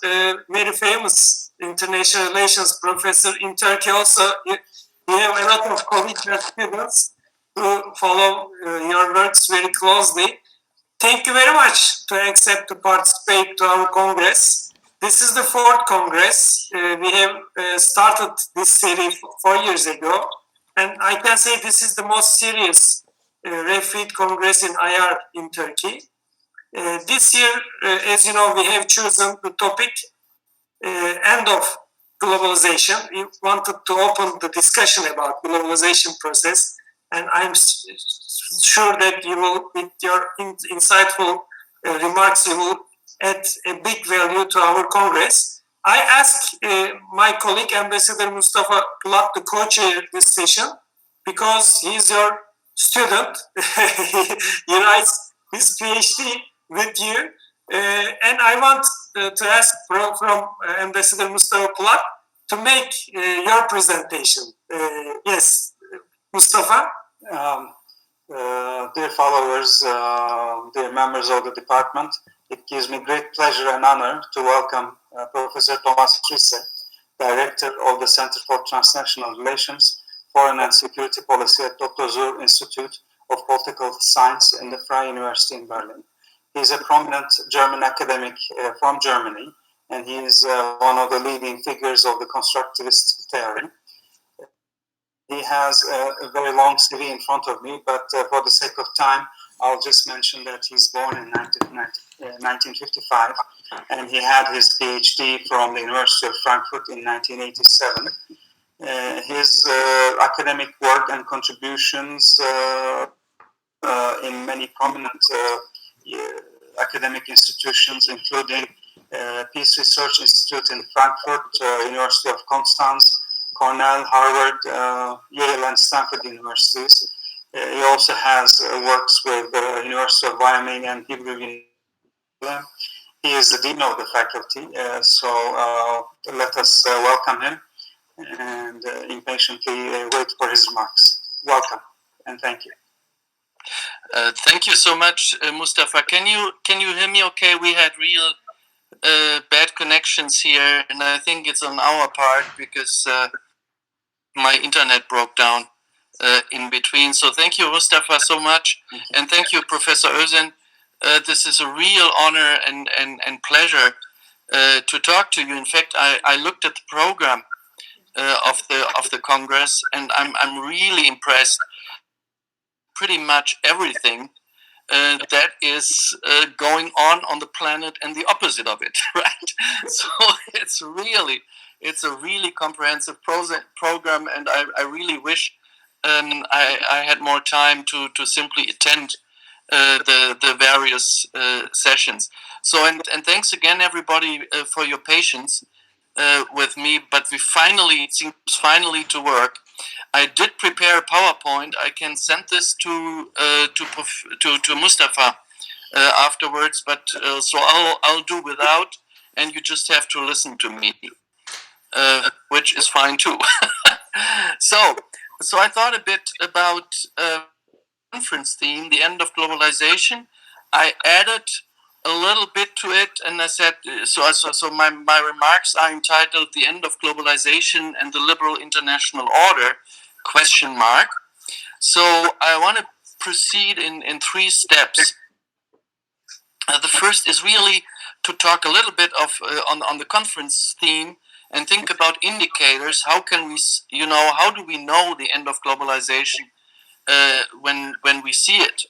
very famous international relations professor in Turkey also. You have a lot of colleagues and students who follow your works very closely. Thank you very much to accept to participate to our Congress. This is the fourth Congress. We have started this series 4 years ago. And I can say this is the most serious REFIT Congress in IR in Turkey. This year, as you know, we have chosen the topic end of globalization. We wanted to open the discussion about globalization process, and I'm sure that you will, with your insightful remarks, you will add a big value to our Congress. I asked my colleague, Ambassador Mustafa Polat, to co-chair this session because he's your student. He writes his PhD with you. And I want to ask from Ambassador Mustafa Polat to make your presentation. Yes, Mustafa? Dear followers, dear members of the department, it gives me great pleasure and honor to welcome Professor Thomas Risse, Director of the Center for Transnational Relations, Foreign and Security Policy at Dr. Zur Institute of Political Science in the Freie University in Berlin. He is a prominent German academic from Germany, and he is one of the leading figures of the constructivist theory. He has a very long CV in front of me, but for the sake of time, I'll just mention that he's born in 1955, and he had his PhD from the University of Frankfurt in 1987. His academic work and contributions in many prominent academic institutions, including Peace Research Institute in Frankfurt, University of Constance, Cornell, Harvard, Yale, and Stanford universities. He also has works with the University of Wyoming and Hebrew University. He is the dean of the faculty, so let us welcome him and impatiently wait for his remarks. Welcome and thank you. Thank you so much, Mustafa. Can you hear me okay? We had real bad connections here, and I think it's on our part because my internet broke down in between. So thank you, Mustafa, so much. And thank you, Professor Özen. This is a real honor and pleasure to talk to you. In fact, I looked at the program of the Congress, and I'm really impressed. Pretty much everything that is going on the planet and the opposite of it, right? So it's a really comprehensive program, and I really wish I had more time to simply attend the various sessions. So and thanks again, everybody, for your patience with me. But it seems finally to work. I did prepare a PowerPoint. I can send this to Mustafa afterwards, but so I'll do without, and you just have to listen to me, which is fine too. So I thought a bit about conference theme, the end of globalization. I added a little bit to it, and I said so my remarks are entitled "The End of Globalization and the Liberal International Order?" ? So I want to proceed in 3 steps. The first is really to talk a little bit of on the conference theme and think about indicators. How can we, how do we know the end of globalization when we see it?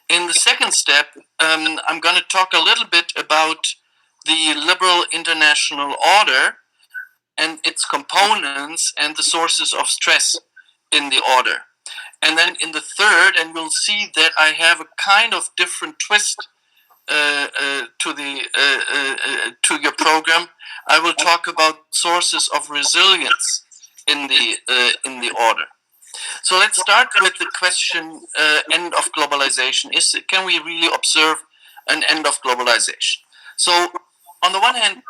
In the second step, I'm going to talk a little bit about the liberal international order and its components and the sources of stress in the order. And then in the third, and we'll see that I have a kind of different twist to your program, I will talk about sources of resilience in the order. So let's start with the question: end of globalization. Can we really observe an end of globalization? So, on the one hand,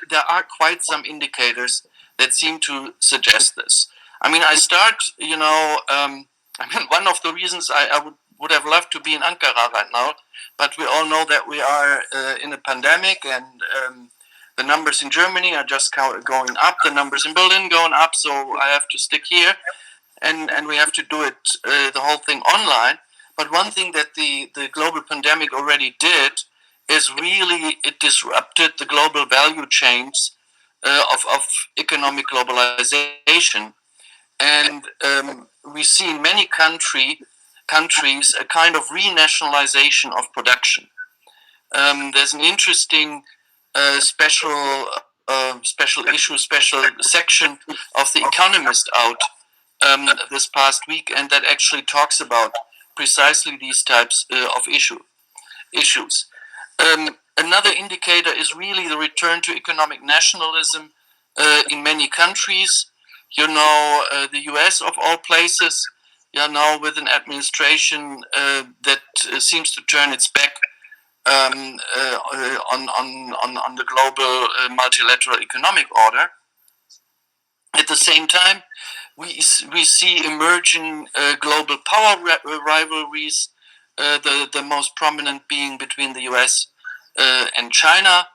there are quite some indicators that seem to suggest this. I mean, I start. One of the reasons I would have loved to be in Ankara right now, but we all know that we are in a pandemic, and the numbers in Germany are just going up, the numbers in Berlin going up, so I have to stick here, and we have to do it, the whole thing online. But one thing that the global pandemic already did is really it disrupted the global value chains of economic globalization. And we see in many countries a kind of renationalization of production. There's an interesting special issue, special section of The Economist out this past week, and that actually talks about precisely these types of issues. Another indicator is really the return to economic nationalism in many countries. The US of all places, now with an administration that seems to turn its back on the global multilateral economic order. At the same time, we see emerging global power rivalries, the most prominent being between the US and China.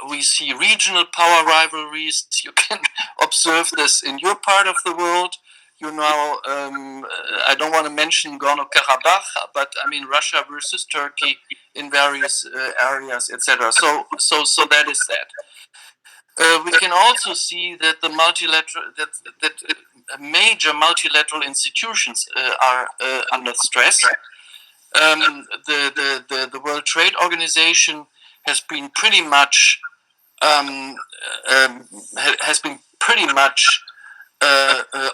We see regional power rivalries. You can observe this in your part of the world. I don't want to mention Gorno-Karabakh, but I mean Russia versus Turkey in various areas, etc. So that is that. We can also see that the major multilateral institutions are under stress. The World Trade Organization has been pretty much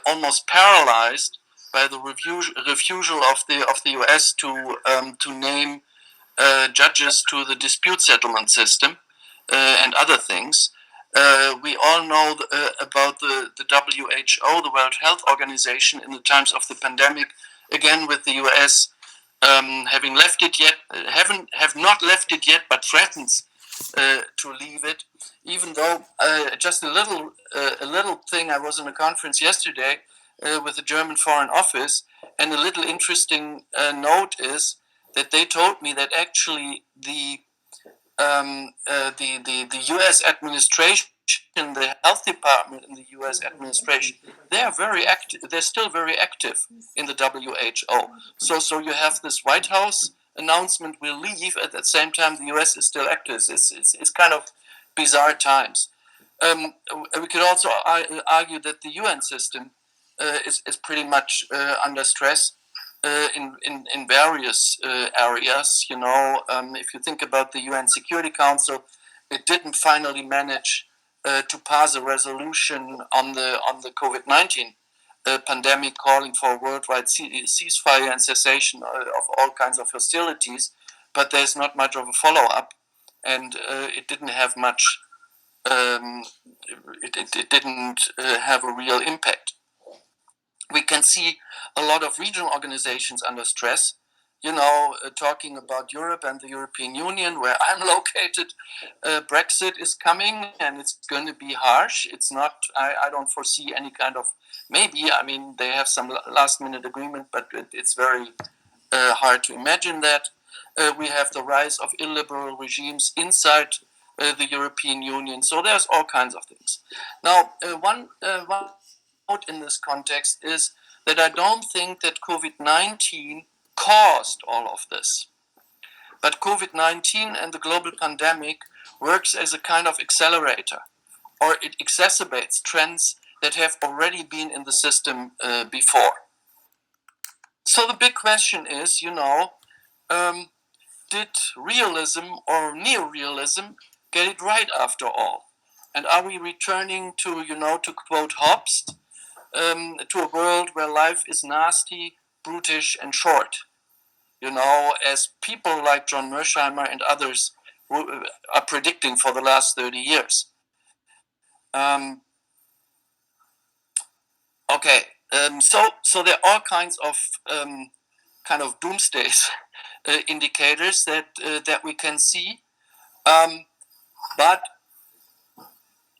almost paralyzed by the refusal of the US to name judges to the dispute settlement system and other things. We all know about the WHO, the World Health Organization, in the times of the pandemic, again with the US have not left it yet, but threatens to leave it. Even though just a little thing, I was in a conference yesterday with the German Foreign Office, and a little interesting note is that they told me that actually the U.S. administration, the health department in the U.S. administration, they are very active. They're still very active in the WHO. So you have this White House announcement will leave. At the same time, the U.S. is still active. It's kind of bizarre times. We could also argue that the UN system is pretty much under stress in various areas. If you think about the UN Security Council, it didn't finally manage to pass a resolution on the COVID-19 pandemic, calling for a worldwide ceasefire and cession of all kinds of hostilities. But there's not much of a follow-up, and it didn't have much. It didn't have a real impact. We can see a lot of regional organizations under stress. Talking about Europe and the European Union, where I'm located, Brexit is coming, and it's going to be harsh. It's not. I don't foresee any kind of. Maybe, I mean, they have some last-minute agreement, but it's very hard to imagine that. We have the rise of illiberal regimes inside the European Union. So there's all kinds of things. Now, one note in this context is that I don't think that COVID-19 caused all of this. But COVID-19 and the global pandemic works as a kind of accelerator, or it exacerbates trends that have already been in the system before. So the big question is, did realism or neorealism get it right after all? And are we returning to, to quote Hobbes, to a world where life is nasty, brutish, and short? As people like John Mersheimer and others are predicting for the last 30 years. So there are all kinds of kind of doomsday indicators that we can see, but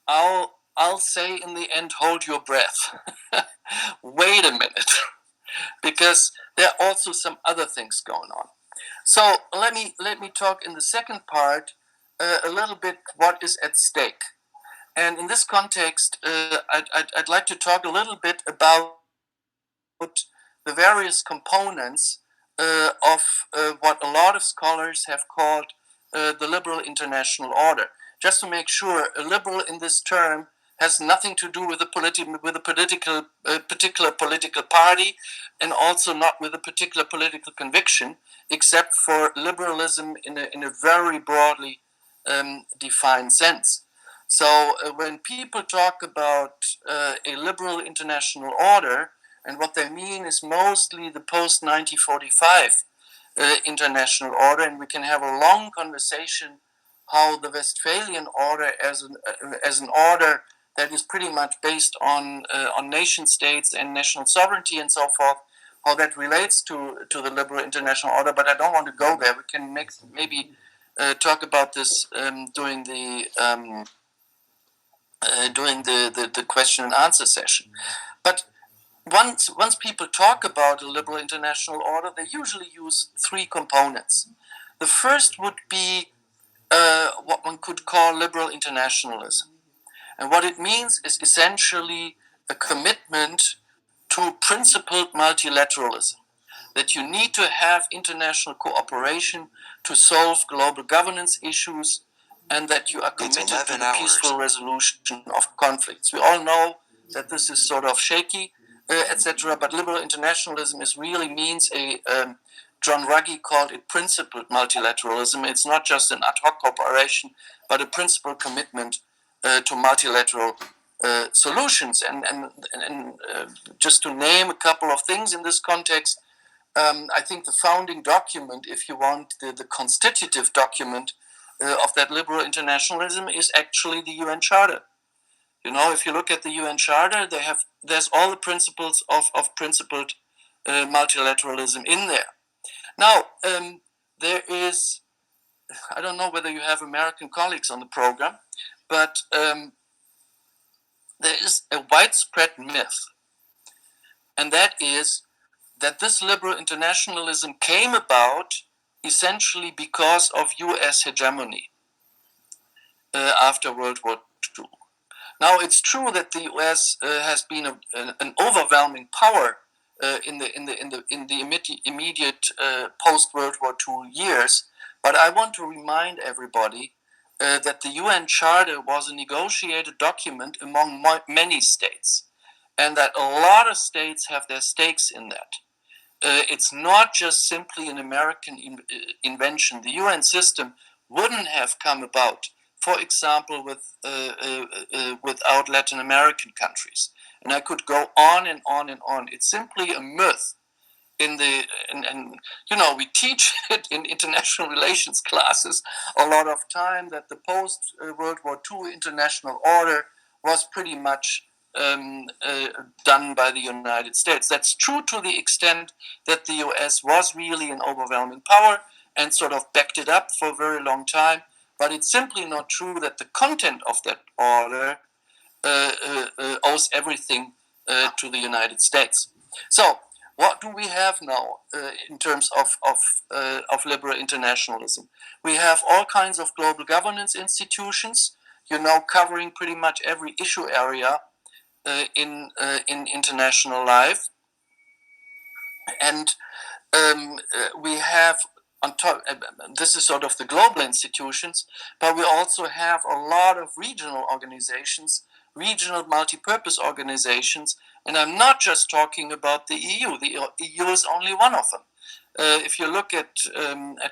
I'll say in the end, hold your breath. Wait a minute, because there are also some other things going on. So let me talk in the second part a little bit what is at stake. And in this context, I'd like to talk a little bit about the various components of what a lot of scholars have called the liberal international order. Just to make sure, a liberal in this term has nothing to do with a particular political party, and also not with a particular political conviction, except for liberalism in a very broadly defined sense. So when people talk about a liberal international order, and what they mean is mostly the post-1945 international order, and we can have a long conversation how the Westphalian order as an order that is pretty much based on nation states and national sovereignty and so forth, how that relates to the liberal international order. But I don't want to go there. We can maybe talk about this during the question and answer session. But once people talk about a liberal international order, they usually use three components. The first would be what one could call liberal internationalism. And what it means is essentially a commitment to principled multilateralism, that you need to have international cooperation to solve global governance issues, and that you are committed to the peaceful resolution of conflicts. We all know that this is sort of shaky, etc., but liberal internationalism really means John Ruggie called it principled multilateralism. It's not just an ad hoc cooperation, but a principled commitment to multilateral solutions. And just to name a couple of things in this context, I think the founding document, if you want, the constitutive document of that liberal internationalism is actually the UN Charter. You know, if you look at the UN Charter, there's all the principles of principled multilateralism in there. Now, there is, I don't know whether you have American colleagues on the program, but there is a widespread myth, and that is that this liberal internationalism came about essentially because of US hegemony after World War II. Now, it's true that the US has been an overwhelming power in the immediate post-World War II years, but I want to remind everybody that the UN Charter was a negotiated document among many states, and that a lot of states have their stakes in that. It's not just simply an American invention. The UN system wouldn't have come about, for example, without Latin American countries. And I could go on and on and on. It's simply a myth. And we teach it in international relations classes a lot of time that the post-World War II international order was pretty much done by the United States. That's true to the extent that the US was really an overwhelming power and sort of backed it up for a very long time. But it's simply not true that the content of that order owes everything to the United States. So, what do we have now in terms of liberal internationalism? We have all kinds of global governance institutions, covering pretty much every issue area in international life, and we have on top. This is sort of the global institutions, but we also have a lot of regional organizations, regional multi-purpose organizations, and I'm not just talking about the EU. The EU is only one of them. If you look at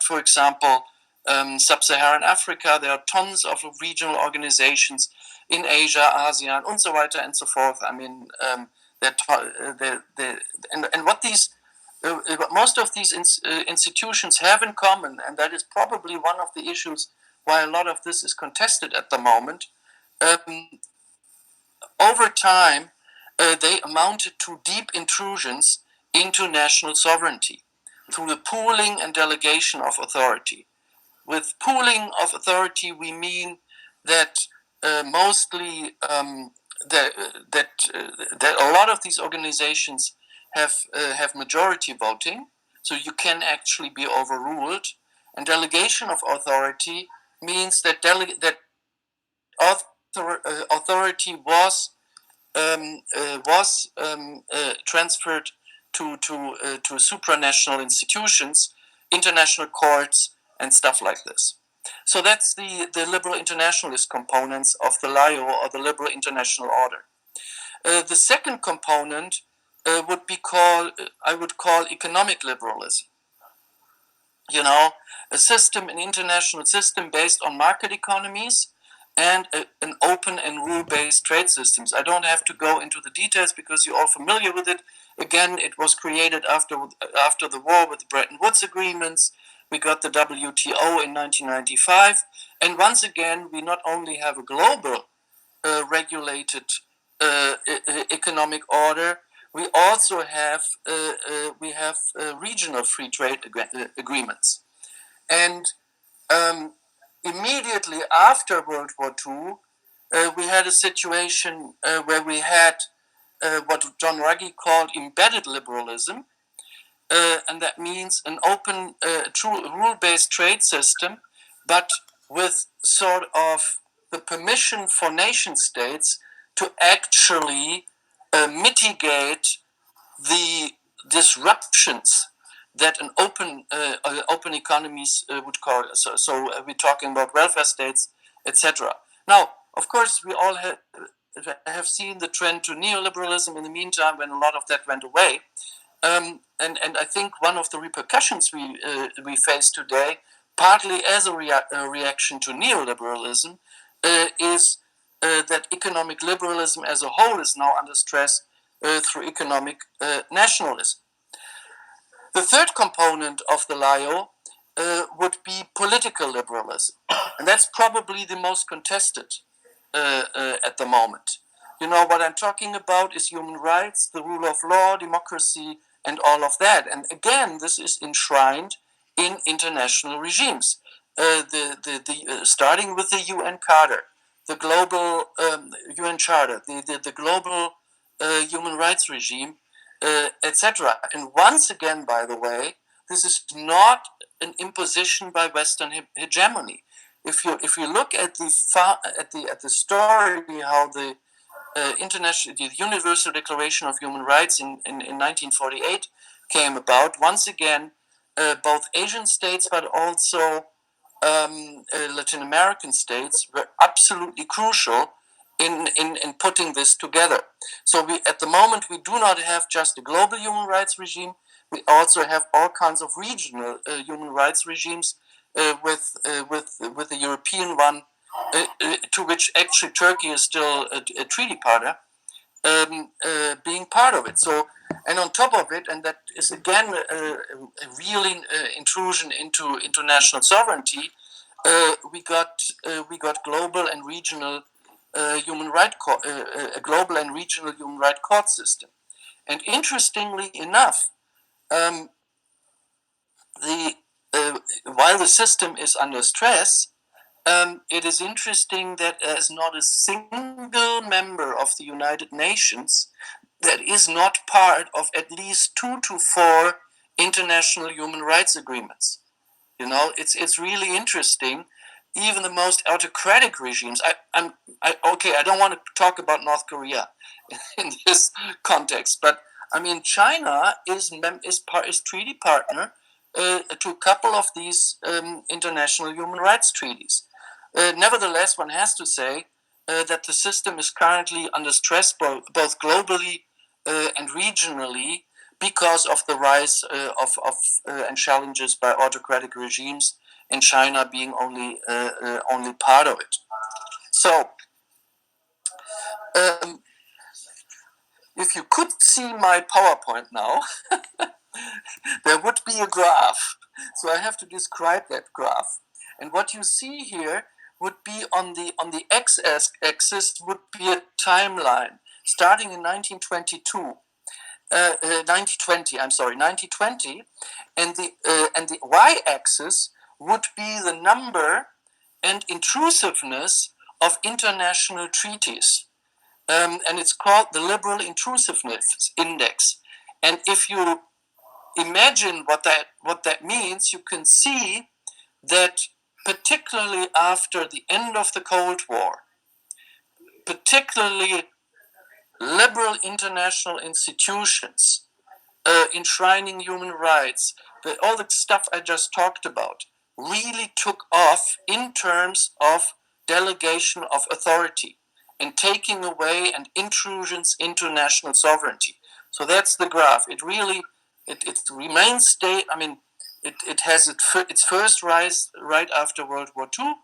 for example, sub-Saharan Africa, there are tons of regional organizations in Asia, ASEAN, and so weiter and so forth. I mean, what most of these institutions have in common, and that is probably one of the issues why a lot of this is contested at the moment, over time, they amounted to deep intrusions into national sovereignty through the pooling and delegation of authority. With pooling of authority, we mean that mostly that a lot of these organizations have majority voting, so you can actually be overruled. And delegation of authority means that authority was transferred to supranational institutions, international courts, and stuff like this. So that's the liberal internationalist components of the LIO, or the liberal international order. The second component I would call economic liberalism. You know, an international system based on market economies and an open and rule-based trade systems. I don't have to go into the details because you're all familiar with it. Again, it was created after the war with the Bretton Woods agreements. We got the WTO in 1995. And once again, we not only have a global regulated economic order, we also have regional free trade agreements. And immediately after World War II, we had a situation where we had what John Ruggie called embedded liberalism, and that means an open, true rule-based trade system, but with sort of the permission for nation states to actually mitigate the disruptions that an open economies would cause. So we're talking about welfare states, etc. Now, of course, we all have seen the trend to neoliberalism in the meantime, when a lot of that went away. And I think one of the repercussions we face today, partly as a reaction to neoliberalism, is that economic liberalism as a whole is now under stress through economic nationalism. The third component of the LIO would be political liberalism, and that's probably the most contested at the moment. You know, what I'm talking about is human rights, the rule of law, democracy, and all of that. And again, this is enshrined in international regimes, starting with the UN Charter, the global UN Charter, the global human rights regime, etc. And once again, by the way, this is not an imposition by Western hegemony. If you look at the story, how the the Universal Declaration of Human Rights in 1948 came about, once again, both Asian states but also Latin American states were absolutely crucial in putting this together. So at the moment, we do not have just a global human rights regime. We also have all kinds of regional human rights regimes, with the European one, to which actually Turkey is still a treaty partner, being part of it. So, and on top of it, and that is again a real intrusion into international sovereignty, we got global and regional human rights a global and regional human rights court system. And interestingly enough, while the system is under stress, it is interesting that there is not a single member of the United Nations that is not part of at least 2 to 4 international human rights agreements. You know, it's really interesting. Even the most autocratic regimes. I don't want to talk about North Korea in this context, but I mean, China is treaty partner to a couple of these international human rights treaties. Nevertheless, one has to say that the system is currently under stress both globally and regionally because of the rise and challenges by autocratic regimes, and China being only part of it. So, if you could see my PowerPoint now, there would be a graph. So I have to describe that graph. And what you see here would be on the x-axis would be a timeline starting in 1920, and the y-axis would be the number and intrusiveness of international treaties, and it's called the Liberal Intrusiveness Index. And if you imagine what that means, you can see that particularly after the end of the Cold War, particularly liberal international institutions enshrining human rights, all the stuff I just talked about, really took off in terms of delegation of authority and taking away and intrusions into national sovereignty. So that's the graph. It really, it remains it has its first rise right after World War II,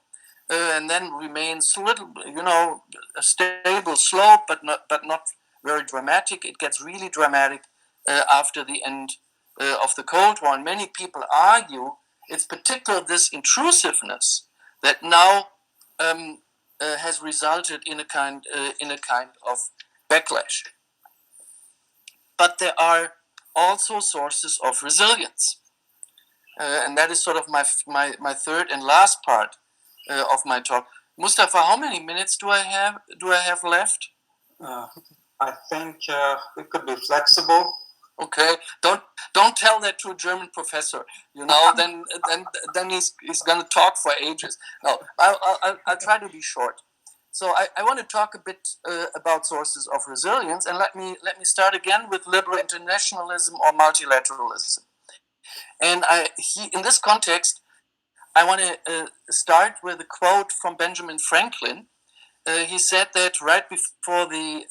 and then remains a little, a stable slope, but not very dramatic. It gets really dramatic after the end of the Cold War. And many people argue it's particularly this intrusiveness that now has resulted in a kind of backlash. But there are also sources of resilience, and that is sort of my third and last part of my talk. Mustafa, how many minutes do I have left? I think we could be flexible. Okay, don't tell that to a German professor. Then he's going to talk for ages. No, I'll try to be short. So I want to talk a bit about sources of resilience, and let me start again with liberal internationalism or multilateralism. And in this context, I want to start with a quote from Benjamin Franklin. He said that right before the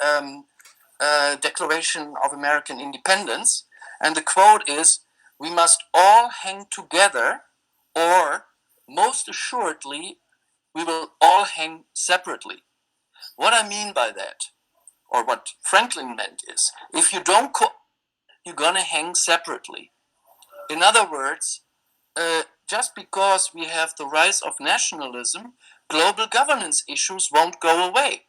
Declaration of American Independence, and the quote is, "We must all hang together, or most assuredly, we will all hang separately." What I mean by that, or what Franklin meant, is if you don't you're gonna hang separately. In other words, just because we have the rise of nationalism, global governance issues won't go away.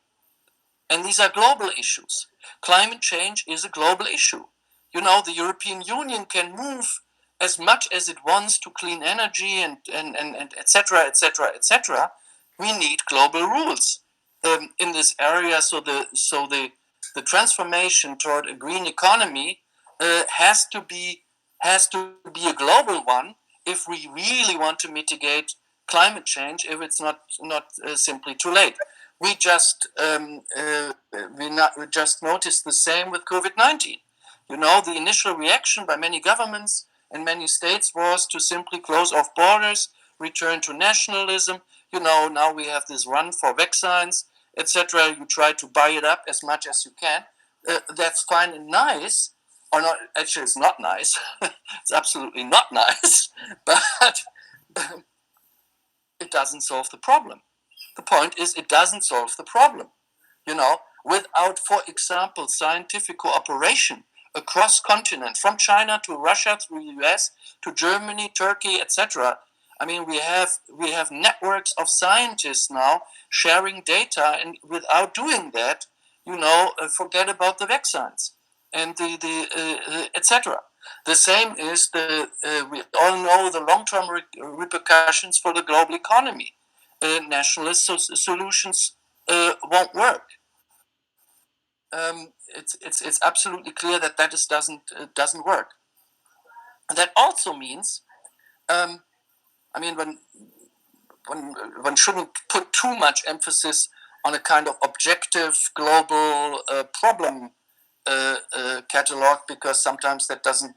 And these are global issues. Climate change is a global issue. The European Union can move as much as it wants to clean energy and et cetera, et cetera, et cetera. We need global rules in this area. So the transformation toward a green economy has to be a global one if we really want to mitigate climate change. If it's not simply too late. We just noticed the same with COVID-19. The initial reaction by many governments and many states was to simply close off borders, return to nationalism. Now we have this run for vaccines, etc. You try to buy it up as much as you can. That's fine and nice, or not. Actually, it's not nice. It's absolutely not nice, but it doesn't solve the problem. The point is, it doesn't solve the problem. Without, for example, scientific cooperation across continents, from China to Russia, through the US to Germany, Turkey, etc. We have networks of scientists now sharing data, and without doing that, forget about the vaccines and the etc. The same is we all know the long-term repercussions for the global economy. Nationalist solutions won't work. It's absolutely clear that doesn't work. And that also means, one shouldn't put too much emphasis on a kind of objective global problem catalog, because sometimes that doesn't.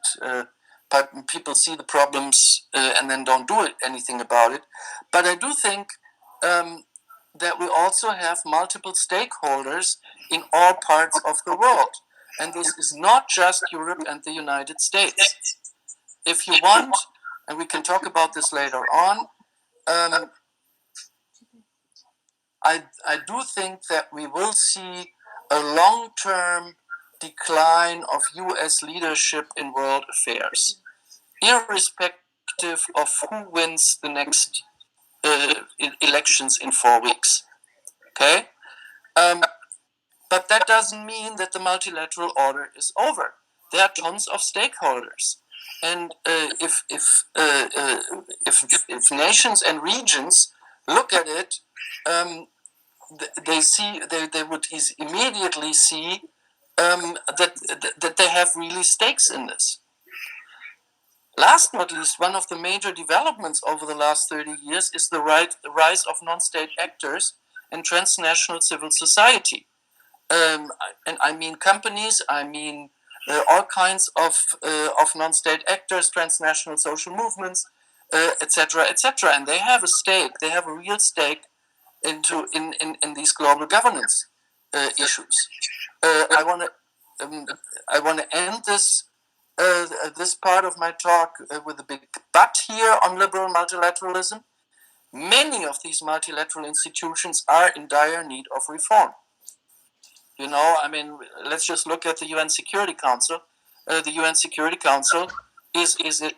People see the problems and then don't do anything about it. But I do think that we also have multiple stakeholders in all parts of the world. And this is not just Europe and the United States. If you want, and we can talk about this later on, I do think that we will see a long-term decline of US leadership in world affairs, irrespective of who wins the next elections in 4 weeks. Okay? But that doesn't mean that the multilateral order is over. There are tons of stakeholders. And if nations and regions look at it, they would immediately see that they have really stakes in this. Last but not least, one of the major developments over the last 30 years is the rise of non-state actors and transnational civil society. And I mean companies, I mean all kinds of non-state actors, transnational social movements, etc., etc. And they have a stake, they have a real stake in these global governance issues. I want to end this part of my talk with a big but here on liberal multilateralism. Many of these multilateral institutions are in dire need of reform. You know, I mean, let's just look at the UN Security Council. The UN Security Council is in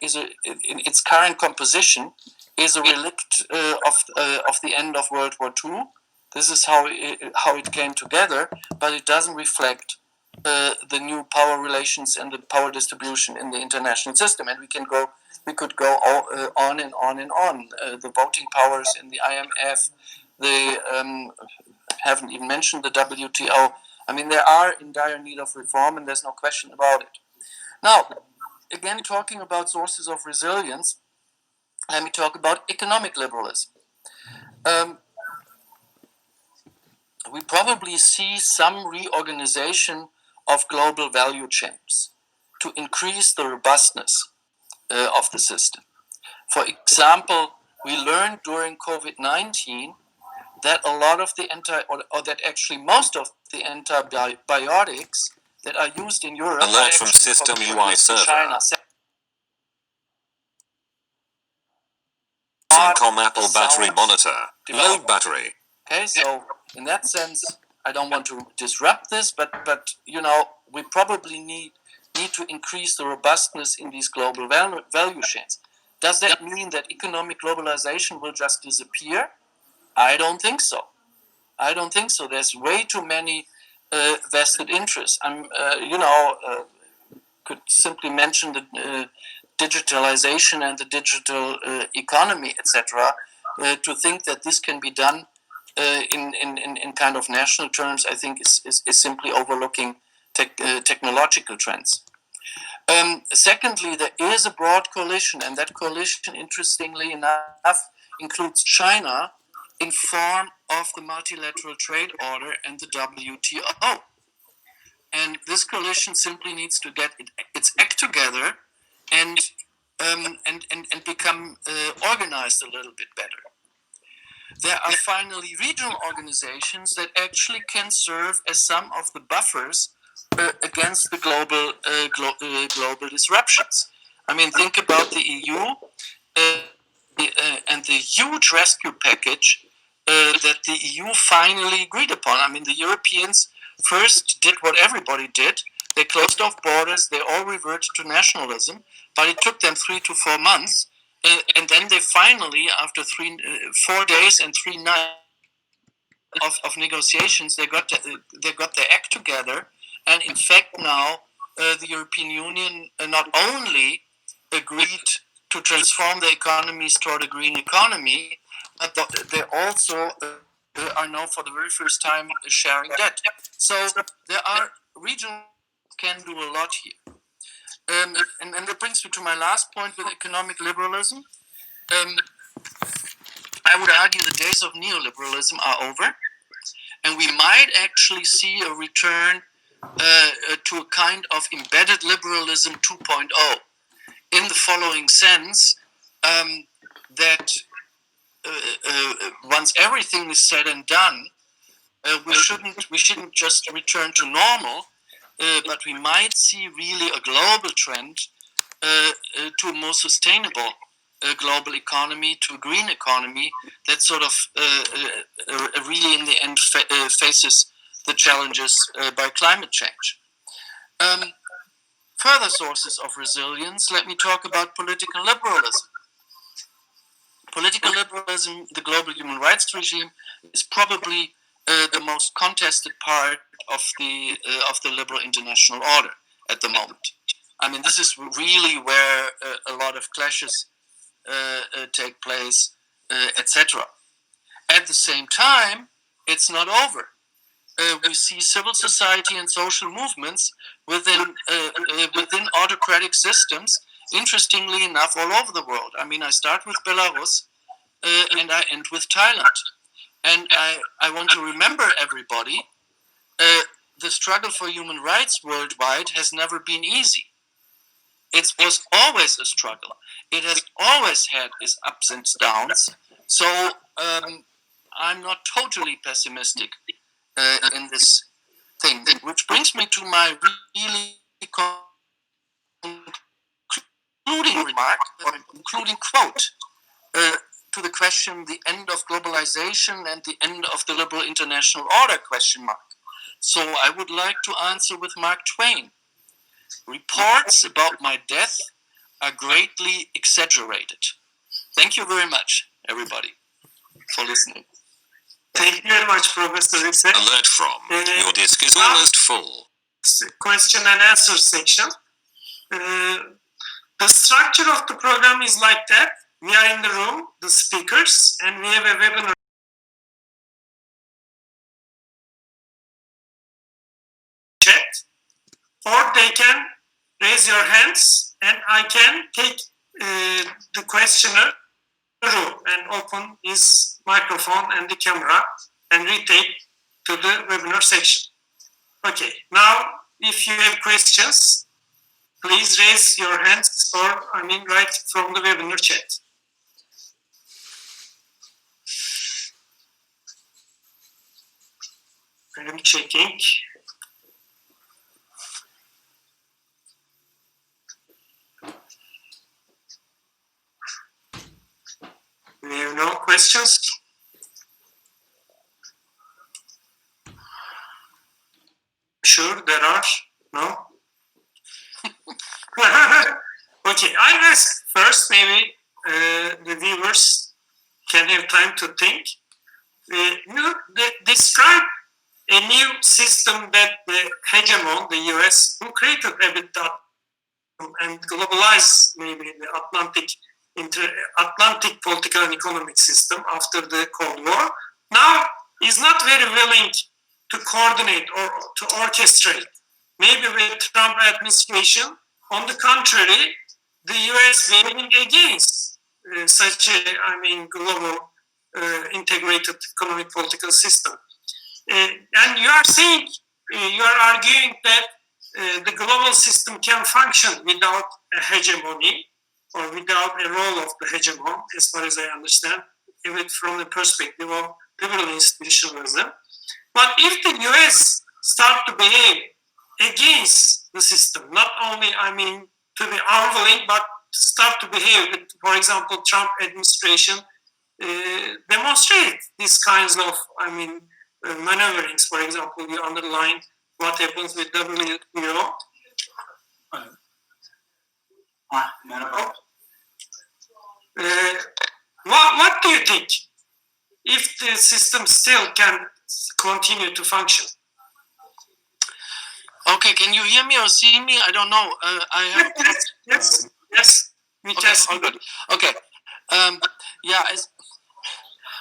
its current composition is a relict of the end of World War II. This is how it came together, but it doesn't reflect the new power relations and the power distribution in the international system. And we could go on and on and on. The voting powers in the IMF, they haven't even mentioned the WTO. I mean, they are in dire need of reform, and there's no question about it. Now, again, talking about sources of resilience, let me talk about economic liberalism. We probably see some reorganization of global value chains to increase the robustness of the system. For example, we learned during COVID-19 that a lot of the that actually most of the antibiotics that are used in Europe Alert from system UI server. China. Com Apple battery monitor. Load battery. Okay, so in that sense, I don't want to disrupt this, but you know, we probably need to increase the robustness in these global value chains. Does that mean that economic globalization will just disappear? I don't think so. There's way too many vested interests. Could simply mention the digitalization and the digital economy, etc. To think that this can be done in kind of national terms, I think is simply overlooking technological trends. Secondly, there is a broad coalition, and that coalition, interestingly enough, includes China in form of the multilateral trade order and the WTO. And this coalition simply needs to get its act together and become organized a little bit better. There are finally regional organizations that actually can serve as some of the buffers against the global disruptions. I mean, think about the EU and the huge rescue package that the EU finally agreed upon. I mean, the Europeans first did what everybody did. They closed off borders. They all reverted to nationalism, but it took them 3 to 4 months. And then they finally, after 4 days and 3 nights of negotiations, they got their act together. And in fact, now the European Union not only agreed to transform the economies toward a green economy, but they also are now for the very first time sharing debt. So there are regions can do a lot here. And that brings me to my last point with economic liberalism. I would argue the days of neoliberalism are over, and we might actually see a return to a kind of embedded liberalism 2.0, in the following sense, that once everything is said and done, we shouldn't just return to normal, but we might see really a global trend to a more sustainable global economy, to a green economy that sort of really in the end faces the challenges by climate change. Further sources of resilience, let me talk about political liberalism. Political liberalism, the global human rights regime, is probably the most contested part of the liberal international order at the moment. I mean, this is really where a lot of clashes take place, etc. At the same time, it's not over. We see civil society and social movements within autocratic systems interestingly enough, all over the world. I mean, I start with Belarus and I end with Thailand. And I want to remember everybody, the struggle for human rights worldwide has never been easy. It was always a struggle. It has always had its ups and downs. So I'm not totally pessimistic in this thing, which brings me to my really concluding remark, or concluding quote, to the question, the end of globalization and the end of the liberal international order, question mark. So I would like to answer with Mark Twain. Reports about my death are greatly exaggerated. Thank you very much, everybody, for listening. Thank you very much, Professor Risse. Alert from. Your disk is almost full. Question and answer section. The structure of the program is like that. We are in the room, the speakers, and we have a webinar chat, or they can raise your hands and I can take the questioner room and open his microphone and the camera and retake to the webinar section. Okay, now if you have questions, please raise your hands or write from the webinar chat. I'm checking. We have no questions. Sure, there are. No? Okay, I'll ask first. Maybe the viewers can have time to think. Describe a new system that the hegemon, the US, who created EBITDA and globalized maybe the Atlantic political and economic system after the Cold War, now is not very willing to coordinate or to orchestrate. Maybe with Trump administration, on the contrary, the US waving against such a global integrated economic political system. And you are saying, you are arguing that the global system can function without a hegemony or without a role of the hegemon, as far as I understand, even from the perspective of liberal institutionalism. But if the US start to behave against the system, not only, to be unwilling, but start to behave with, for example, Trump administration demonstrate these kinds of, maneuverings. For example, you underline what happens with WTO. What do you think? If the system still can continue to function? Okay, can you hear me or see me? I don't know. Yes. We can see. Good. Okay.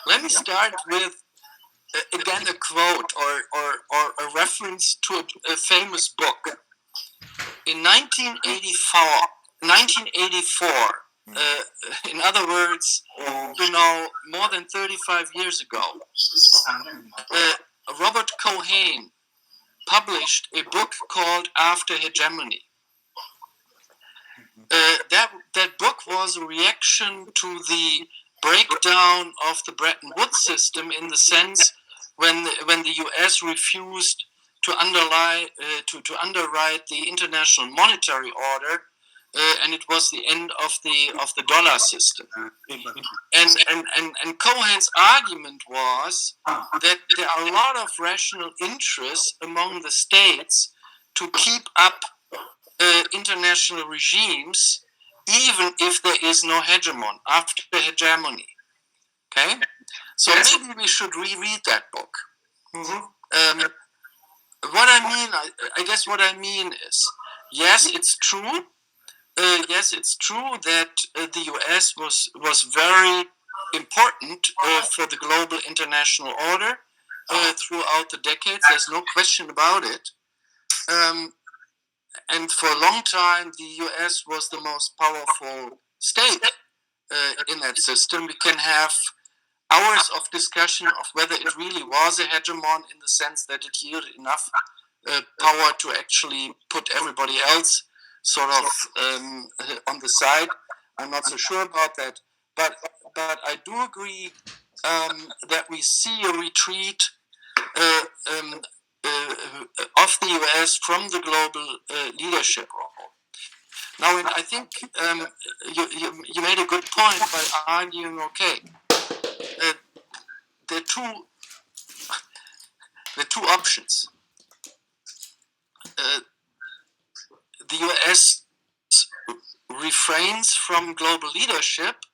Let me start with again a quote or a reference to a famous book. In 1984, in other words, more than 35 years ago, Robert Cohen published a book called After Hegemony. That book was a reaction to the breakdown of the Bretton Woods system, in the sense when the US refused to underwrite the international monetary order, and it was the end of the dollar system. And Cohen's argument was that there are a lot of rational interests among the states to keep up international regimes, even if there is no hegemon, after hegemony. Okay? So maybe we should reread that book. Mm-hmm. I guess what I mean is, yes, it's true. Yes, it's true that the US was very important for the global international order throughout the decades. There's no question about it. and for a long time, the US was the most powerful state in that system. We can have hours of discussion of whether it really was a hegemon in the sense that it yielded enough power to actually put everybody else sort of on the side. I'm not so sure about that, but I do agree that we see a retreat of the US from the global leadership role. Now, and I think you made a good point by arguing, okay, there are two options. The US refrains from global leadership,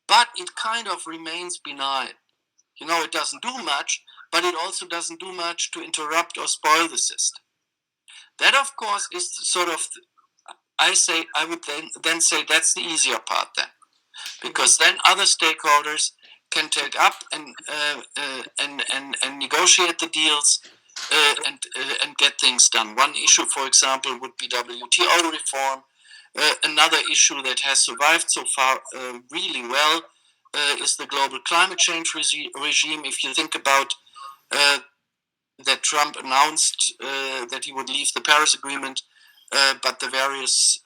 but it kind of remains benign. You know, it doesn't do much, but it also doesn't do much to interrupt or spoil the system. That, of course, is sort of, I would then say that's the easier part then, because then other stakeholders can take up and negotiate the deals and get things done. One issue, for example, would be WTO reform. Another issue that has survived so far really well is the global climate change regime. If you think about that Trump announced that he would leave the Paris Agreement, but the various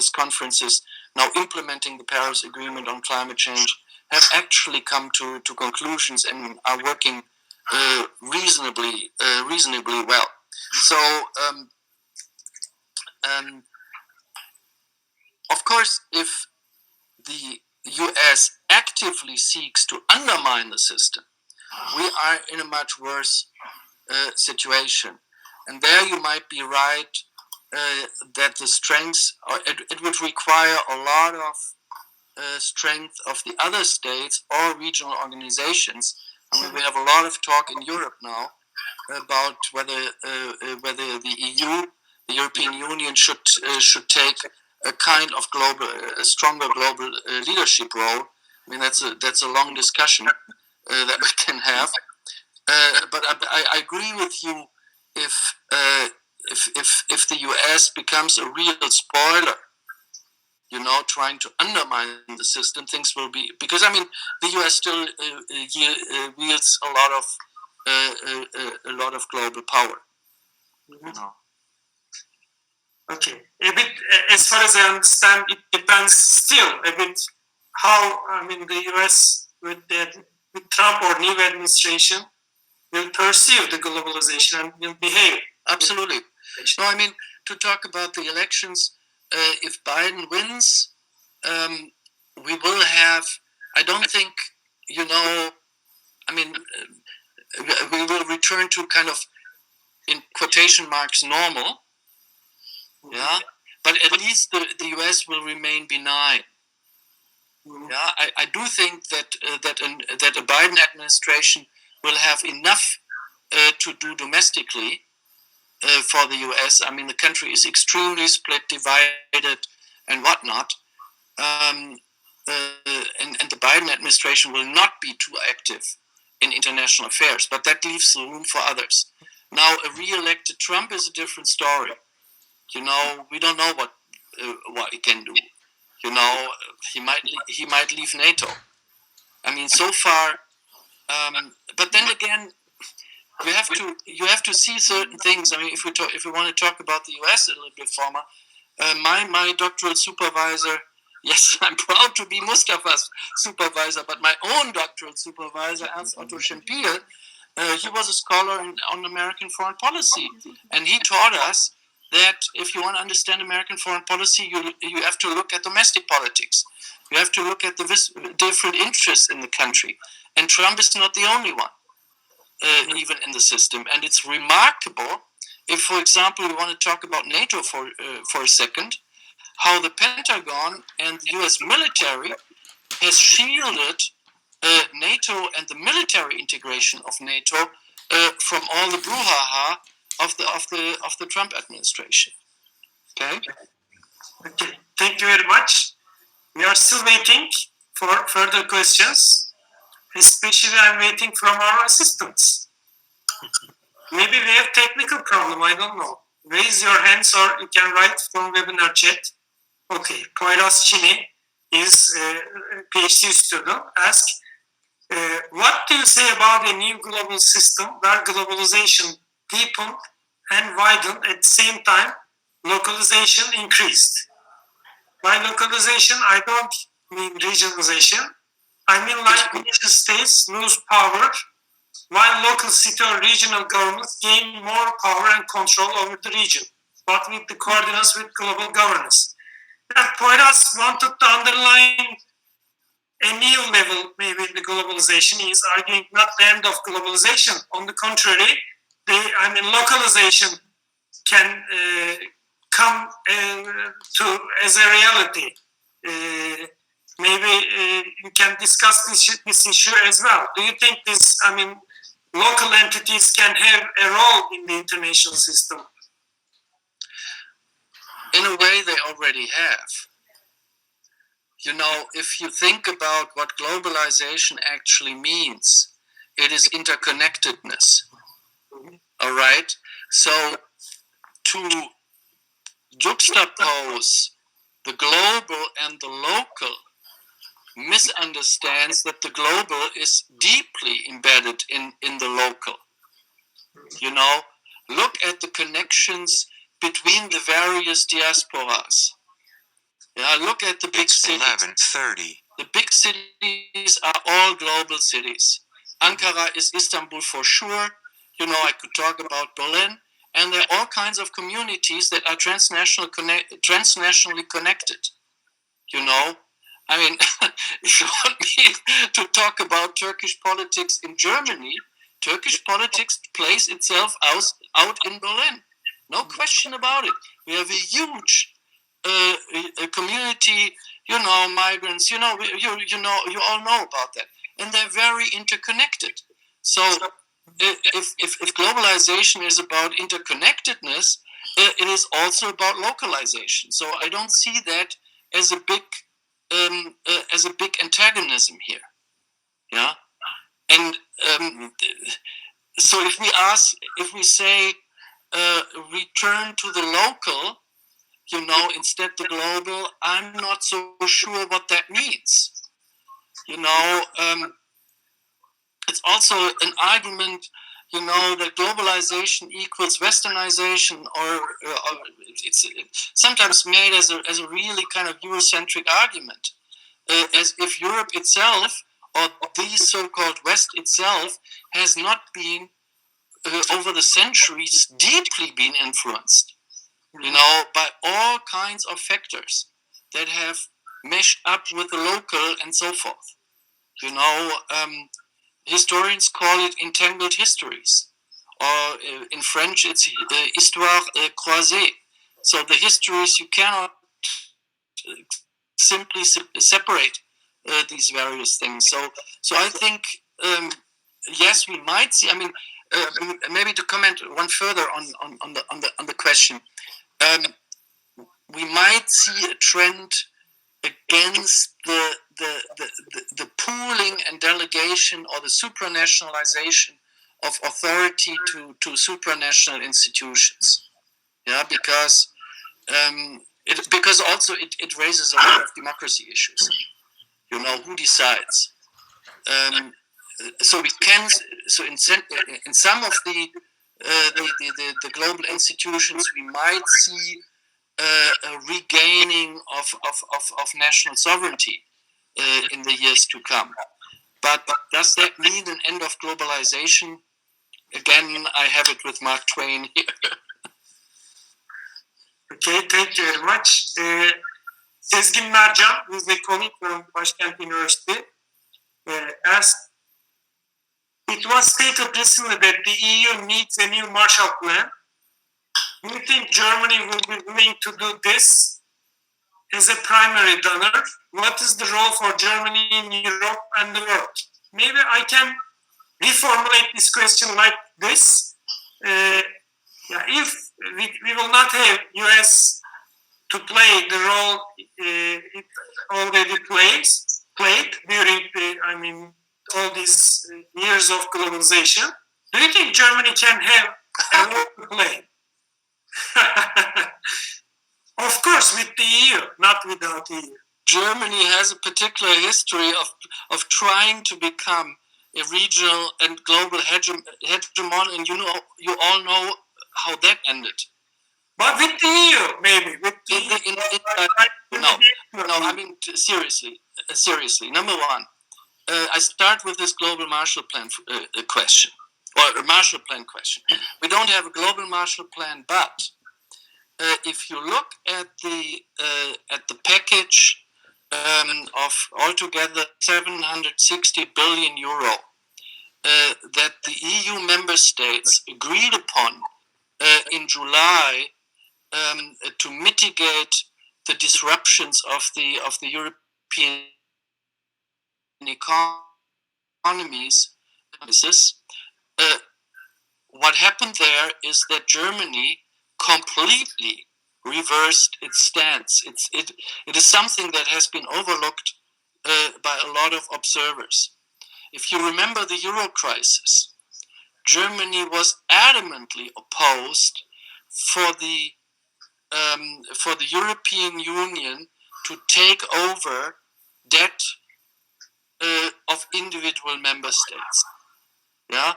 conferences now implementing the Paris Agreement on climate change have actually come to conclusions and are working reasonably well. So, of course, if the US actively seeks to undermine the system, we are in a much worse situation. And there you might be right that the strengths, or it would require a lot of strength of the other states or regional organizations. I mean, we have a lot of talk in Europe now about whether the EU, the European Union, should take a kind of a stronger global leadership role. I mean, that's a long discussion that we can have. But I agree with you. If the US becomes a real spoiler, you know, trying to undermine the system, things will be, because I mean, the US still wields a lot of global power. Mm-hmm. You know. Okay, a bit as far as I understand, it depends still a bit how, I mean, the US with Trump or new administration will perceive the globalization and will behave. Absolutely. No, I mean, to talk about the elections, if Biden wins, we will have, I don't think, you know, I mean, we will return to kind of, in quotation marks, normal. Mm-hmm. Yeah, but at least the US will remain benign. Mm-hmm. Yeah, I do think that a Biden administration will have enough to do domestically for the US. I mean, the country is extremely split, divided, and whatnot. And the Biden administration will not be too active in international affairs, but that leaves room for others. Now, a re-elected Trump is a different story. You know, we don't know what he can do. You know, he might leave NATO. I mean, so far. But then again, you have to see certain things. I mean, if we want to talk about the US a little bit, former, my doctoral supervisor. Yes, I'm proud to be Mustafa's supervisor, but my own doctoral supervisor, Ernst Otto Schempiel, he was a scholar on American foreign policy, and he taught us that if you want to understand American foreign policy, you have to look at domestic politics. You have to look at the different interests in the country, and Trump is not the only one, even in the system. And it's remarkable, if, for example, we want to talk about NATO for a second, how the Pentagon and the U.S. military has shielded NATO and the military integration of NATO from all the brouhaha of the Trump administration. Okay. Okay. Thank you very much. We are still waiting for further questions. Especially, I'm waiting from our assistants. Maybe we have technical problem. I don't know. raise your hands or you can write from webinar chat. Okay, Poyraz Chini is a PhD student. Ask, what do you say about a new global system where globalization deepened and widened at the same time localization increased? By localization, I don't mean regionalization. I mean like nation states lose power while local city or regional governments gain more power and control over the region, but with the coordinates with global governance. And Poyraz wanted to underline a new level maybe in the globalization. He is arguing not the end of globalization. On the contrary, localization can come to as a reality. Maybe you can discuss this issue as well. Do you think this, local entities can have a role in the international system? In a way, they already have. You know, if you think about what globalization actually means, it is interconnectedness. All right? So to juxtapose the global and the local misunderstands that the global is deeply embedded in the local. You know, look at the connections between the various diasporas. Yeah, look at the big cities. 11:30. The big cities are all global cities. Ankara is Istanbul for sure. You know, I could talk about Berlin. And there are all kinds of communities that are transnationally connected. You know, if you want me to talk about Turkish politics in Germany, Turkish politics plays itself out in Berlin. No question about it. We have a huge a community, you know, migrants, you all know about that. And they're very interconnected. So if globalization is about interconnectedness, it is also about localization. So I don't see that as a big antagonism here. Yeah. And so if we say return to the local, you know, instead the global, I'm not so sure what that means. You know, it's also an argument, you know, that globalization equals westernization, or it's sometimes made as a really kind of Eurocentric argument, as if Europe itself, or the so-called West itself, has not been, over the centuries, deeply been influenced, you know, by all kinds of factors that have meshed up with the local and so forth. You know, historians call it entangled histories, or in French it's histoire croisée. So the histories, you cannot simply separate these various things. So I think, yes, we might see. Maybe to comment one further on the question, we might see a trend against the pooling and delegation, or the supranationalization of authority to supranational institutions. Yeah, because also it raises a lot of democracy issues. You know, who decides? So in some of the global institutions, we might see a regaining of national sovereignty in the years to come. But does that mean an end of globalization? Again, I have it with Mark Twain here. Okay, thank you very much. Sezgin Mercan, who is a colleague from Başkent University, asked, it was stated recently that the EU needs a new Marshall Plan. Do you think Germany will be willing to do this as a primary donor? What is the role for Germany in Europe and the world? Maybe I can reformulate this question like this. If we will not have US to play the role it already played during all these years of globalization, do you think Germany can have a role to play? Of course, with the EU, not without the EU. Germany has a particular history of trying to become a regional and global hegemon, and you all know how that ended. But with the EU, maybe. With the EU. No, I mean, seriously. Number one, I start with this global Marshall Plan question, or a Marshall Plan question. We don't have a global Marshall Plan, but if you look at the package of altogether 760 billion euro that the EU member states agreed upon in July to mitigate the disruptions of the European economies. What happened there is that Germany completely reversed its stance. It is something that has been overlooked by a lot of observers. If you remember the Euro crisis, Germany was adamantly opposed for the European Union to take over debt of individual member states. Yeah,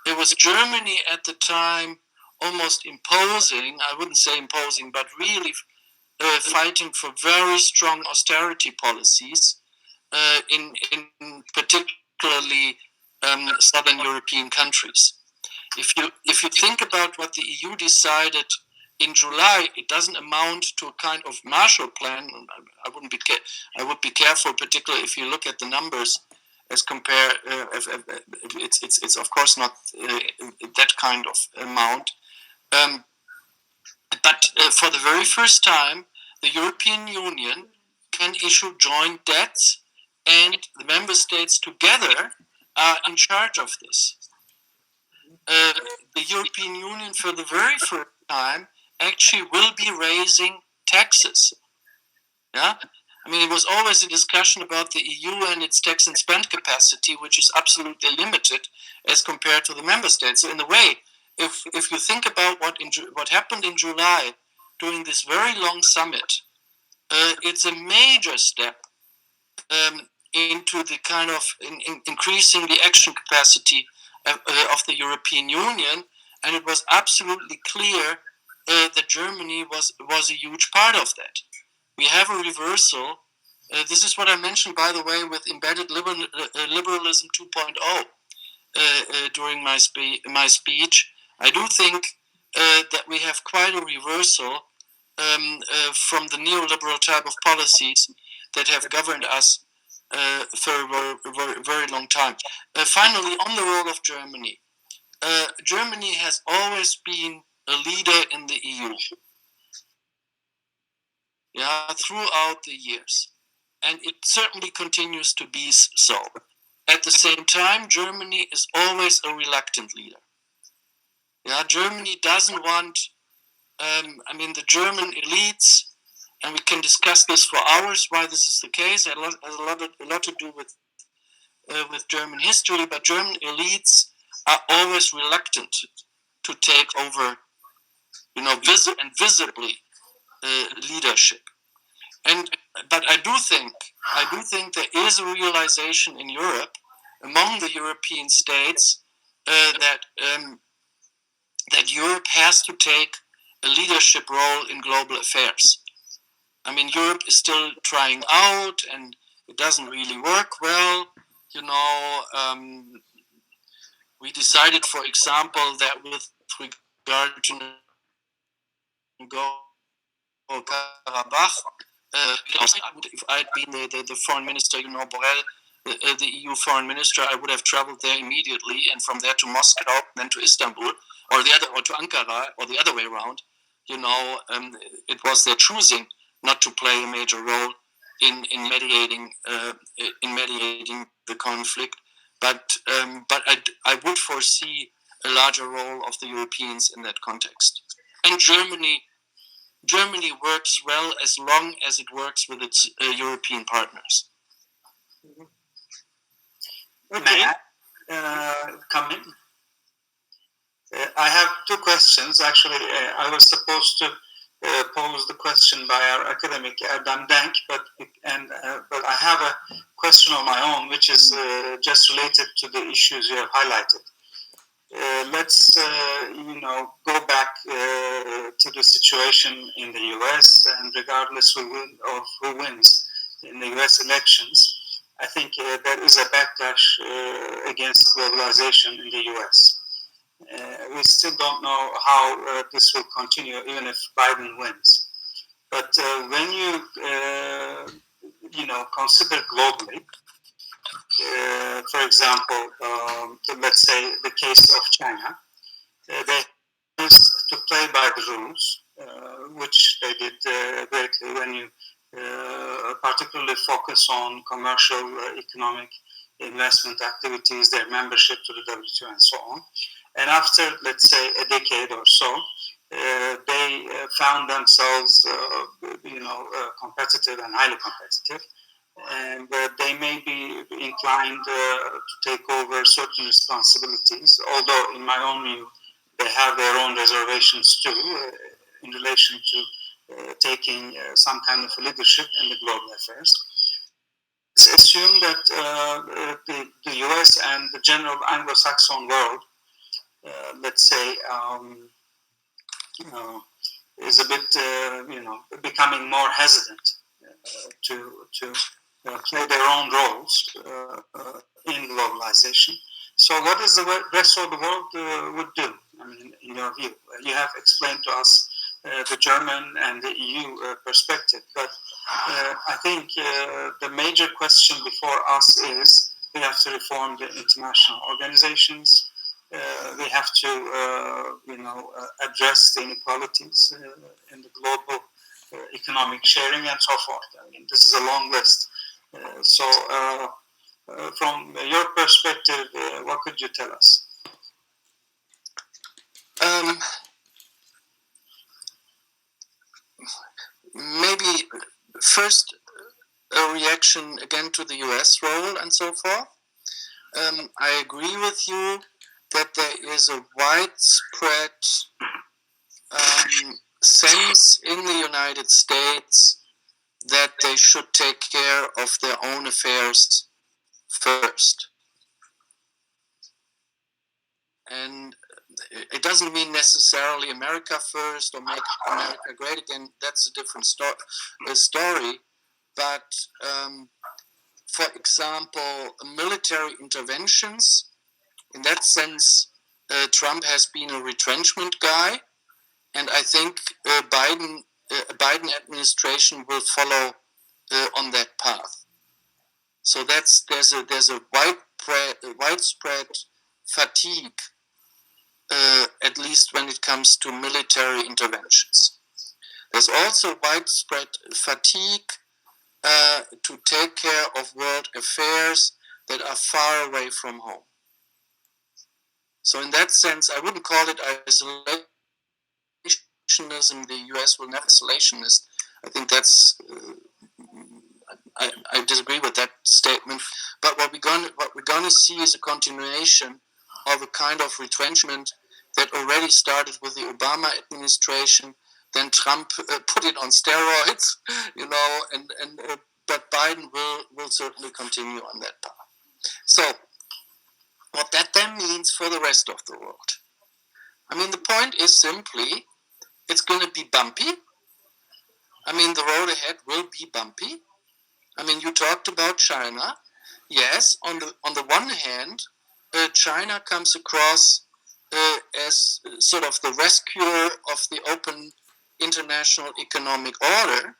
it was Germany at the time almost imposing, I wouldn't say imposing, but really fighting for very strong austerity policies in particularly southern European countries. If you think about what the EU decided in July, it doesn't amount to a kind of Marshall Plan. I would be careful, particularly if you look at the numbers as compare. It's of course not that kind of amount. But for the very first time, the European Union can issue joint debts, and the member states together are in charge of this. The European Union, for the very first time, actually will be raising taxes. Yeah, I mean, it was always a discussion about the EU and its tax and spend capacity, which is absolutely limited as compared to the member states. So, in a way, if you think about what happened in July during this very long summit, it's a major step into the kind of increasing the action capacity of the European Union, and it was absolutely clear that Germany was a huge part of that. We have a reversal. This is what I mentioned, by the way, with embedded liberalism 2.0 during my speech. I do think that we have quite a reversal from the neoliberal type of policies that have governed us for a very long time. Finally, on the role of Germany. Germany has always been a leader in the EU, throughout the years, and it certainly continues to be so. At the same time, Germany is always a reluctant leader. Yeah, Germany doesn't want. The German elites, and we can discuss this for hours why this is the case. It has a lot to do with German history, but German elites are always reluctant to take over, visibly leadership. But I do think there is a realization in Europe, among the European states, that Europe has to take a leadership role in global affairs. I mean, Europe is still trying out, and it doesn't really work well. We decided, for example, that with regard to Karabakh, if I had been the foreign minister, Borrell, the EU foreign minister, I would have traveled there immediately, and from there to Moscow, then to Istanbul, or to Ankara, or the other way around. It was their choosing not to play a major role in mediating the conflict. But I would foresee a larger role of the Europeans in that context. And Germany works well as long as it works with its European partners. Okay. Come in. I have two questions. Actually, I was supposed to pose the question by our academic Erdem Denk, but I have a question of my own, which is just related to the issues you have highlighted. Let's go back to the situation in the U.S. and regardless of who wins in the U.S. elections, I think there is a backlash against globalization in the U.S. We still don't know how this will continue, even if Biden wins. But when you consider globally, for example, let's say the case of China, they have to play by the rules, which they did greatly when you particularly focus on commercial, economic investment activities, their membership to the WTO and so on. And after, let's say, a decade or so, they found themselves, competitive and highly competitive. And they may be inclined to take over certain responsibilities, although in my own view, they have their own reservations too in relation to taking some kind of leadership in the global affairs. Let's assume that the US and the general Anglo-Saxon world, let's say, is a bit, becoming more hesitant to play their own roles in globalization. So what is the rest of the world would do? I mean, in your view, you have explained to us the German and the EU perspective, but I think the major question before us is we have to reform the international organizations. We have to, address the inequalities in the global economic sharing and so forth. I mean, this is a long list. From your perspective, what could you tell us? Maybe first a reaction again to the US role and so forth. I agree with you that there is a widespread sense in the United States that they should take care of their own affairs first. And it doesn't mean necessarily America first or make America great again. That's a different story. But for example, military interventions, in that sense, Trump has been a retrenchment guy, and I think Biden administration will follow on that path. So there's a widespread fatigue, at least when it comes to military interventions. There's also widespread fatigue to take care of world affairs that are far away from home. So in that sense, I wouldn't call it isolationism. The US will never be isolationist. I think that's I disagree with that statement. But what we're gonna see is a continuation of a kind of retrenchment that already started with the Obama administration. Then Trump put it on steroids, but Biden will certainly continue on that path. So what that then means for the rest of the world. I mean, the point is simply, it's going to be bumpy. I mean, the road ahead will be bumpy. I mean, you talked about China. Yes, on the one hand, China comes across as sort of the rescuer of the open international economic order.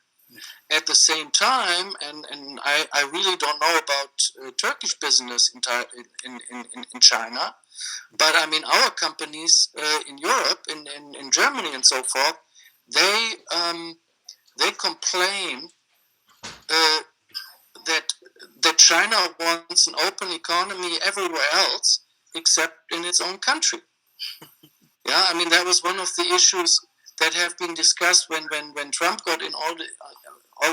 At the same time, and I really don't know about Turkish business in China, but I mean our companies in Europe, in Germany and so forth, they complain that China wants an open economy everywhere else except in its own country. Yeah, I mean that was one of the issues that have been discussed when Trump got in all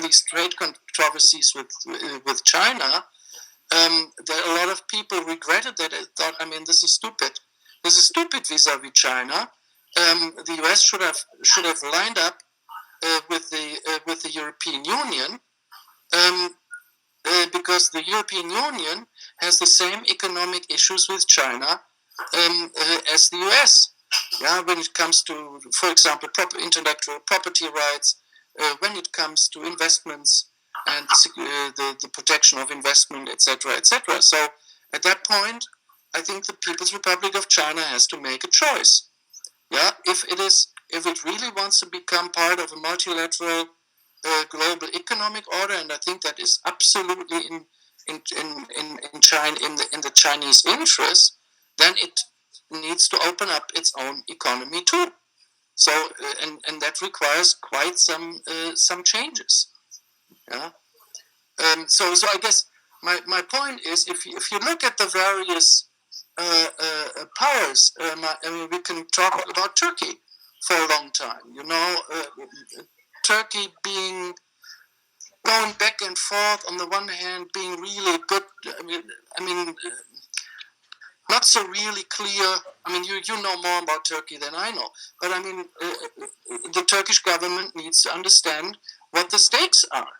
these trade controversies with China. That a lot of people regretted that. They thought, I mean, this is stupid. this is stupid vis-a-vis China. The US should have lined up with the European Union, because the European Union has the same economic issues with China as the US. Yeah, when it comes to, for example, intellectual property rights, when it comes to investments and the protection of investment, etc., etc. So at that point, I think the People's Republic of China has to make a choice. Yeah, if it really wants to become part of a multilateral global economic order, and I think that is absolutely in China, in the Chinese interest, then it needs to open up its own economy too. So and that requires quite some changes. Yeah. So I guess my point is, if you look at the various powers, I mean, we can talk about Turkey for a long time. You know, Turkey going back and forth, on the one hand being really good. I mean, not so really clear. I mean, you know more about Turkey than I know, but I mean, the Turkish government needs to understand what the stakes are.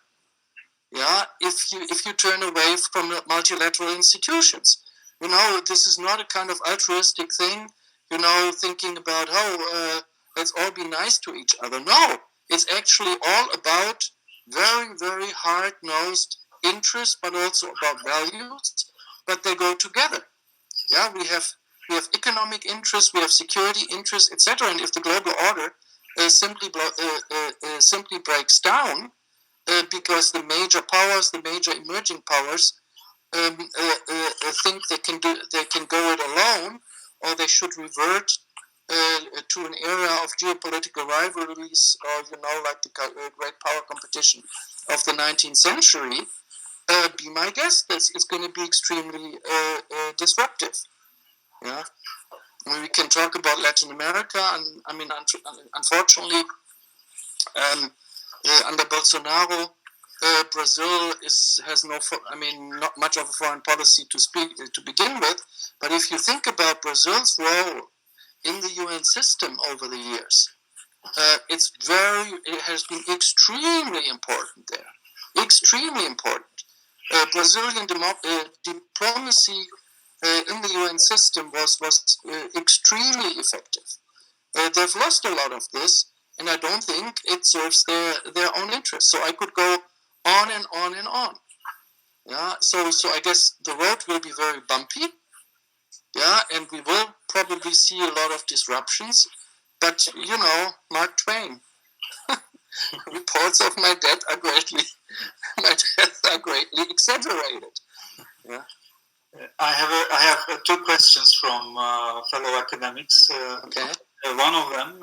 Yeah, if you turn away from multilateral institutions, you know, this is not a kind of altruistic thing, you know, thinking about, let's all be nice to each other. No, it's actually all about very, very hard-nosed interests, but also about values, but they go together. Yeah, we have economic interests, we have security interests, etc. And if the global order simply breaks down, because the major powers, the major emerging powers, think they can go it alone, or they should revert to an era of geopolitical rivalries, or, you know, like the great power competition of the 19th century. Be my guest, it's going to be extremely disruptive. Yeah, I mean, we can talk about Latin America, and I mean, unfortunately, under Bolsonaro, Brazil has not much of a foreign policy to begin with. But if you think about Brazil's role in the UN system over the years, it has been extremely important there. Extremely important. Brazilian diplomacy in the UN system was extremely effective. They've lost a lot of this, and I don't think it serves their own interests. So I could go on and on and on. Yeah. So I guess the road will be very bumpy. Yeah, and we will probably see a lot of disruptions. But, you know, Mark Twain, reports of my death are greatly exaggerated. Yeah. I have two questions from fellow academics. Okay. One of them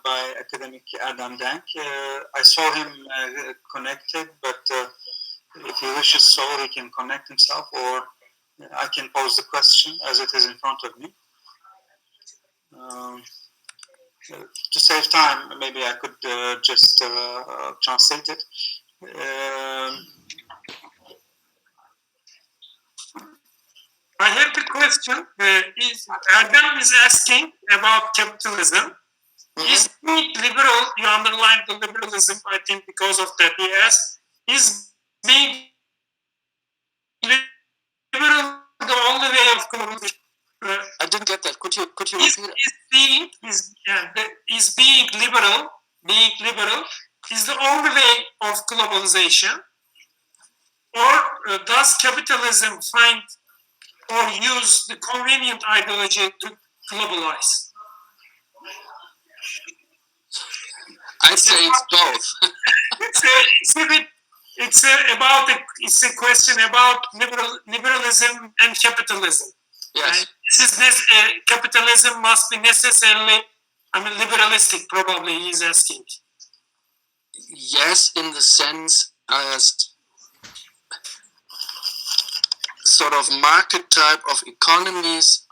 by academic Adam Dank. I saw him connected, but if he wishes so, he can connect himself, or I can pose the question as it is in front of me. To save time, maybe I could just translate it. I have the question. Erdem is asking about capitalism. Mm-hmm. Is being liberal, you underline the liberalism, I think, because of that. He asked, is being liberal the only way of globalization? I didn't get that. Could you repeat it? Is being liberal is the only way of globalization? Or does capitalism find or use the convenient ideology to globalize? I'd say it's both. It's a question about liberalism and capitalism. Yes. Capitalism must be necessarily, liberalistic, probably he's asking. Yes, in the sense as sort of market type of economies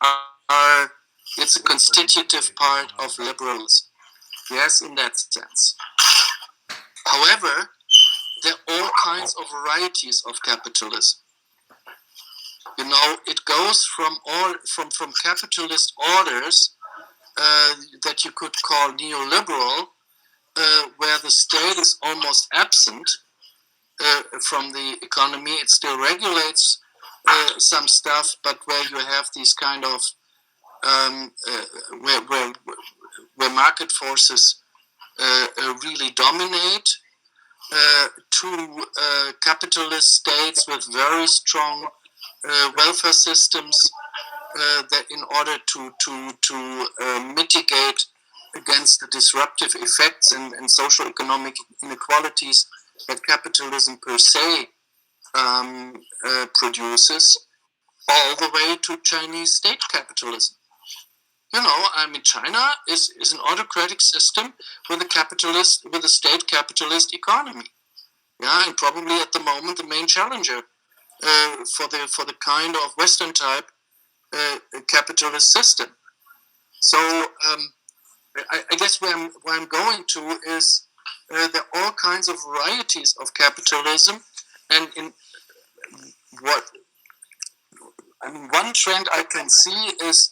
it's a constitutive part of liberalism. Yes, in that sense. However, there are all kinds of varieties of capitalism. You it goes from capitalist orders that you could call neoliberal, where the state is almost absent from the economy. It still regulates some stuff, but where you have these kind of where market forces really dominate, to capitalist states with very strong welfare systems that in order to mitigate against the disruptive effects and social economic inequalities that capitalism per se produces, all the way to Chinese state capitalism. China is an autocratic system with a state capitalist economy. Yeah, and probably at the moment the main challenger for the kind of Western type capitalist system. So I guess where I'm going to is there are all kinds of varieties of capitalism, and one trend I can see is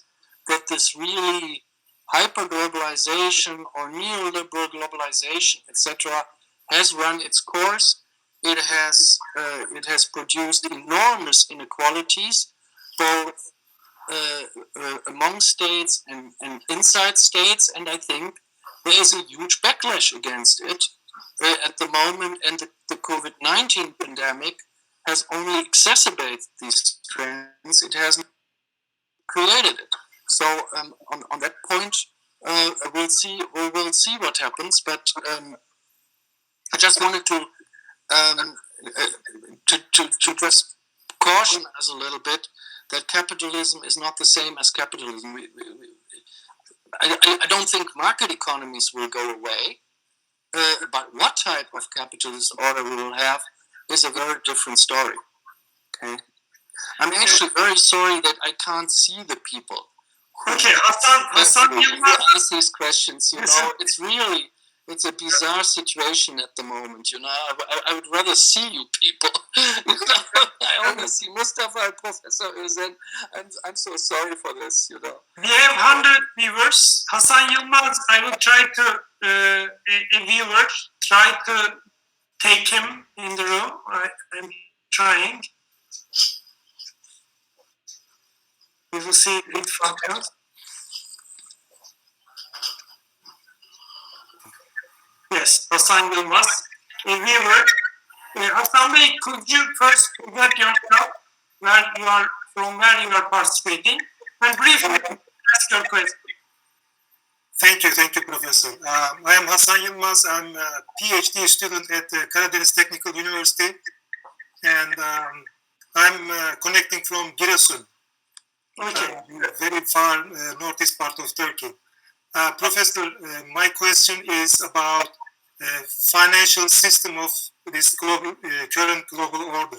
that this really hyper-globalization or neoliberal globalization, etc., has run its course. It has produced enormous inequalities, both among states and inside states, and I think there is a huge backlash against it at the moment, and the COVID-19 pandemic has only exacerbated these trends. It hasn't created it. So on that point, we will see what happens. But I just wanted to just caution us a little bit that capitalism is not the same as capitalism. I don't think market economies will go away, but what type of capitalist order we will have is a very different story. Okay, I'm actually very sorry that I can't see the people. Okay, Hasan Yılmaz. Ask these questions. It's a bizarre situation at the moment. I would rather see you people. I only see Mustafa and Professor Özen. I'm so sorry for this. We have 100 viewers. Hasan Yılmaz, I will try to a viewer try to take him in the room. I'm trying. We will see if it functions. Yes, Hasan Yılmaz. A viewer. Hasan Bey, could you first present yourself, from where you are participating, and briefly ask your question. Thank you, Professor. I am Hasan Yılmaz. I'm a PhD student at Karadeniz Technical University, and I'm connecting from Giresun, very far northeast part of Turkey. Professor, my question is about financial system of this current global order.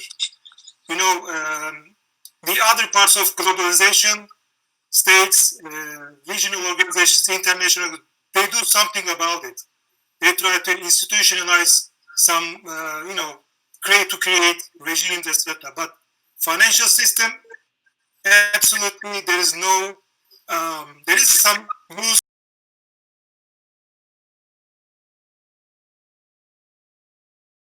The other parts of globalization, states, regional organizations, international, they do something about it. They try to institutionalize some, create regimes, etc. But financial system, absolutely, there is some loose